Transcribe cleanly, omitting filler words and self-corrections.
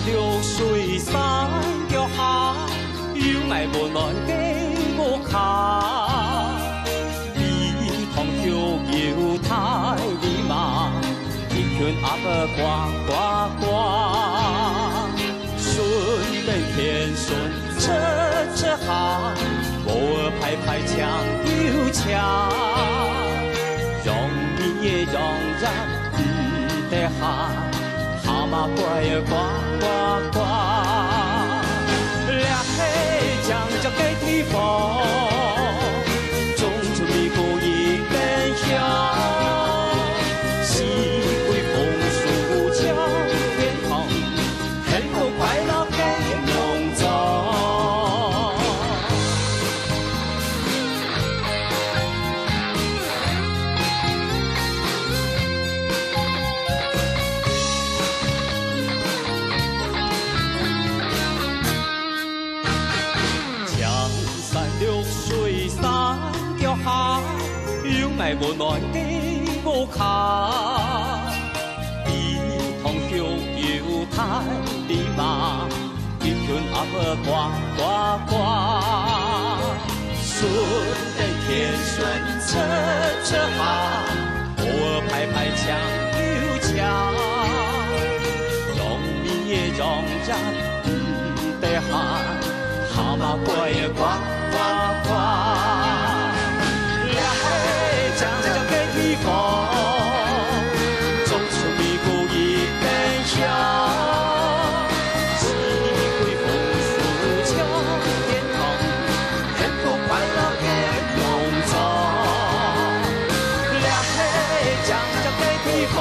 流水山腳下，有愛無奈的無卡。你同搖搖太你嘛，一拳鴨呱呱呱。順地天順車下，無兒拍拍槍又槍。容你也容人唔得閒。 蛤蟆乖兒呱呱呱，倆嘿將這個地方，種出米谷一根香，四季風樹交天堂，幸福快樂嘅農莊。 下有愛無奈的無卡，一同搖搖太地馬，一拳鴨呱呱呱，順地天順車下，偶爾拍拍槍又槍，容你也容人唔得閒，蛤蟆乖兒呱呱呱。 將這個地方，種出米谷一根香，四季風樹交天堂，幸福快樂嘅農莊。將這個地方。